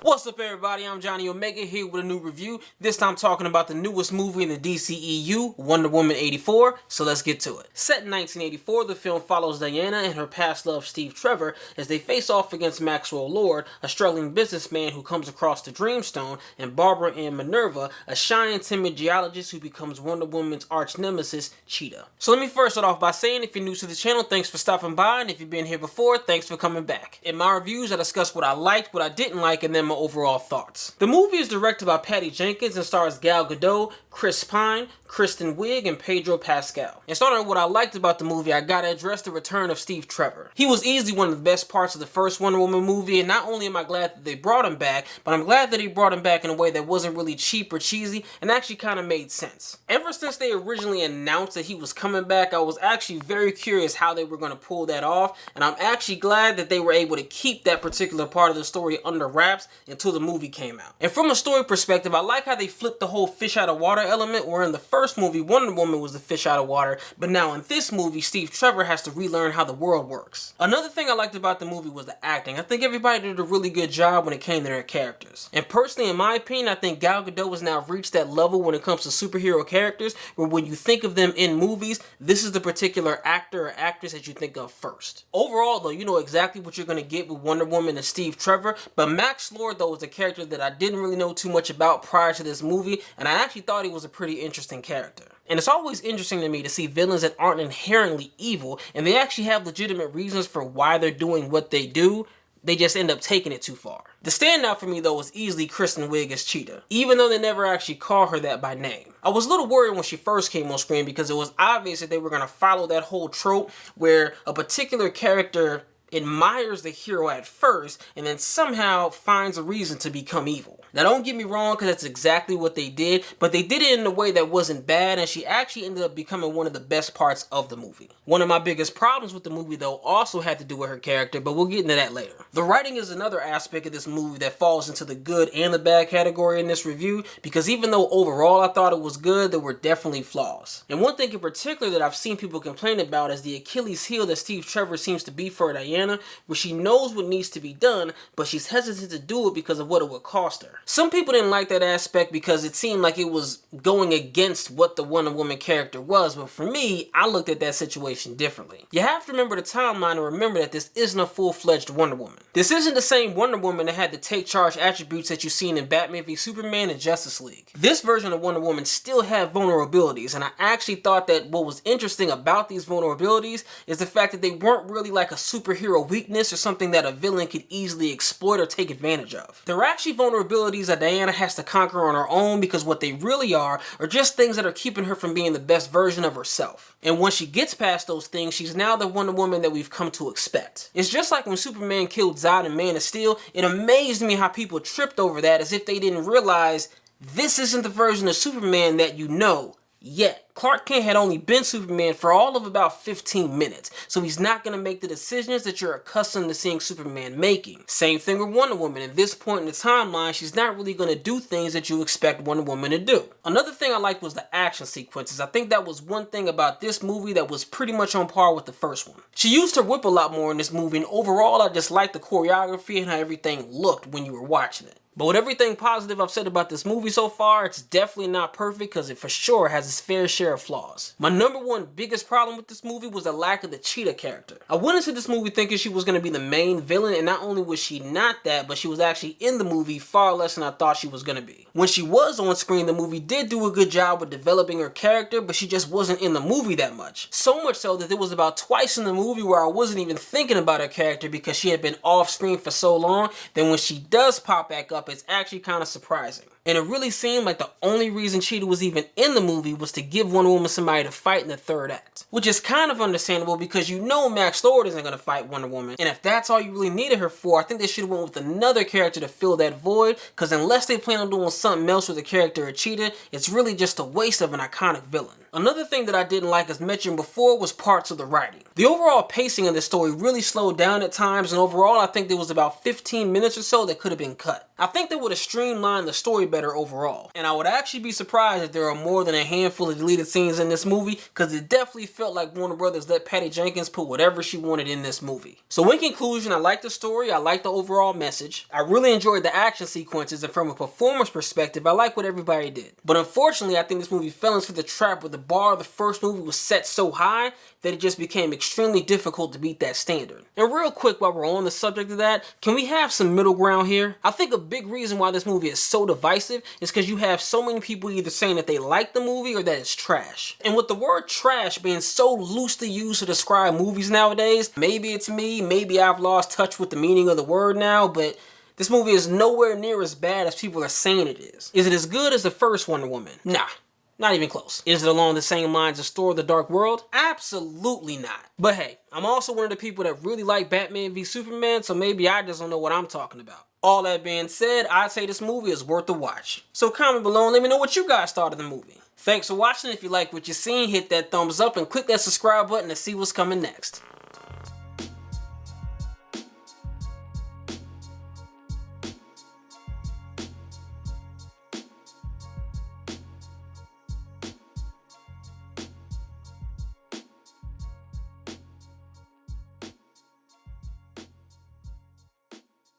What's up everybody, I'm Johnnie Omega here with a new review, this time talking about the newest movie in the DCEU, Wonder Woman 84, so let's get to it. Set in 1984, the film follows Diana and her past love Steve Trevor as they face off against Maxwell Lord, a struggling businessman who comes across the Dreamstone, and Barbara Ann Minerva, a shy and timid geologist who becomes Wonder Woman's arch nemesis, Cheetah. So let me first start off by saying, if you're new to the channel, thanks for stopping by, and if you've been here before, thanks for coming back. In my reviews, I discuss what I liked, what I didn't like, and then my overall thoughts. The movie is directed by Patty Jenkins and stars Gal Gadot, Chris Pine, Kristen Wiig, and Pedro Pascal. And starting with what I liked about the movie, I gotta address the return of Steve Trevor. He was easily one of the best parts of the first Wonder Woman movie, and not only am I glad that they brought him back, but I'm glad that he brought him back in a way that wasn't really cheap or cheesy, and actually kind of made sense. Ever since they originally announced that he was coming back, I was actually very curious how they were going to pull that off, and I'm actually glad that they were able to keep that particular part of the story under wraps until the movie came out. And from a story perspective, I like how they flipped the whole fish out of water element, where in the first movie, Wonder Woman was the fish out of water, but now in this movie, Steve Trevor has to relearn how the world works. Another thing I liked about the movie was the acting. I think everybody did a really good job when it came to their characters. And personally, in my opinion, I think Gal Gadot has now reached that level when it comes to superhero characters, where when you think of them in movies, this is the particular actor or actress that you think of first. Overall, though, you know exactly what you're going to get with Wonder Woman and Steve Trevor, but Max Lord, though, was a character that I didn't really know too much about prior to this movie, and I actually thought he was a pretty interesting character. And it's always interesting to me to see villains that aren't inherently evil, and they actually have legitimate reasons for why they're doing what they do. They just end up taking it too far. The standout for me, though, was easily Kristen Wiig as Cheetah, even though they never actually call her that by name. I was a little worried when she first came on screen because it was obvious that they were going to follow that whole trope where a particular character admires the hero at first and then somehow finds a reason to become evil. Now don't get me wrong, because that's exactly what they did, but they did it in a way that wasn't bad, and she actually ended up becoming one of the best parts of the movie. One of my biggest problems with the movie, though, also had to do with her character, but we'll get into that later. The writing is another aspect of this movie that falls into the good and the bad category in this review, because even though overall I thought it was good, there were definitely flaws. And one thing in particular that I've seen people complain about is the Achilles heel that Steve Trevor seems to be for Diana, where she knows what needs to be done, but she's hesitant to do it because of what it would cost her. Some people didn't like that aspect because it seemed like it was going against what the Wonder Woman character was, but for me, I looked at that situation differently. You have to remember the timeline and remember that this isn't a full-fledged Wonder Woman. This isn't the same Wonder Woman that had the take charge attributes that you've seen in Batman v Superman and Justice League. This version of Wonder Woman still had vulnerabilities, and I actually thought that what was interesting about these vulnerabilities is the fact that they weren't really like a superhero weakness or something that a villain could easily exploit or take advantage of. They're actually vulnerabilities that Diana has to conquer on her own, because what they really are just things that are keeping her from being the best version of herself. And once she gets past those things, she's now the Wonder Woman that we've come to expect. It's just like when Superman killed Zod in Man of Steel. It amazed me how people tripped over that as if they didn't realize this isn't the version of Superman that you know yet. Clark Kent had only been Superman for all of about 15 minutes, so he's not going to make the decisions that you're accustomed to seeing Superman making. Same thing with Wonder Woman. At this point in the timeline, she's not really going to do things that you expect Wonder Woman to do. Another thing I liked was the action sequences. I think that was one thing about this movie that was pretty much on par with the first one. She used her whip a lot more in this movie, and overall I just liked the choreography and how everything looked when you were watching it. But with everything positive I've said about this movie so far, it's definitely not perfect because it for sure has its fair share of flaws. My number one biggest problem with this movie was the lack of the Cheetah character. I went into this movie thinking she was going to be the main villain, and not only was she not that, but she was actually in the movie far less than I thought she was going to be. When she was on screen, the movie did do a good job with developing her character, but she just wasn't in the movie that much. So much so that there was about twice in the movie where I wasn't even thinking about her character because she had been off screen for so long. Then when she does pop back up, it's actually kind of surprising. And it really seemed like the only reason Cheetah was even in the movie was to give Wonder Woman somebody to fight in the third act. Which is kind of understandable because you know Max Lord isn't going to fight Wonder Woman. And if that's all you really needed her for, I think they should have went with another character to fill that void, because unless they plan on doing something else with the character of Cheetah, it's really just a waste of an iconic villain. Another thing that I didn't like, as mentioned before, was parts of the writing. The overall pacing of the story really slowed down at times, and overall I think there was about 15 minutes or so that could have been cut. I think they would have streamlined the story better overall. And I would actually be surprised if there are more than a handful of deleted scenes in this movie, because it definitely felt like Warner Brothers let Patty Jenkins put whatever she wanted in this movie. So in conclusion, I like the story, I like the overall message, I really enjoyed the action sequences, and from a performance perspective, I like what everybody did. But unfortunately, I think this movie fell into the trap where the bar of the first movie was set so high that it just became extremely difficult to beat that standard. And real quick, while we're on the subject of that, can we have some middle ground here? I think a big reason why this movie is so divisive is because you have so many people either saying that they like the movie or that it's trash. And with the word trash being so loosely used to describe movies nowadays, maybe it's me, maybe I've lost touch with the meaning of the word now, but this movie is nowhere near as bad as people are saying it is. Is it as good as the first Wonder Woman? Nah. Not even close. Is it along the same lines as Thor: The Dark World? Absolutely not. But hey, I'm also one of the people that really like Batman v Superman, so maybe I just don't know what I'm talking about. All that being said, I'd say this movie is worth a watch. So comment below and let me know what you guys thought of the movie. Thanks for watching. If you like what you're seeing, hit that thumbs up and click that subscribe button to see what's coming next.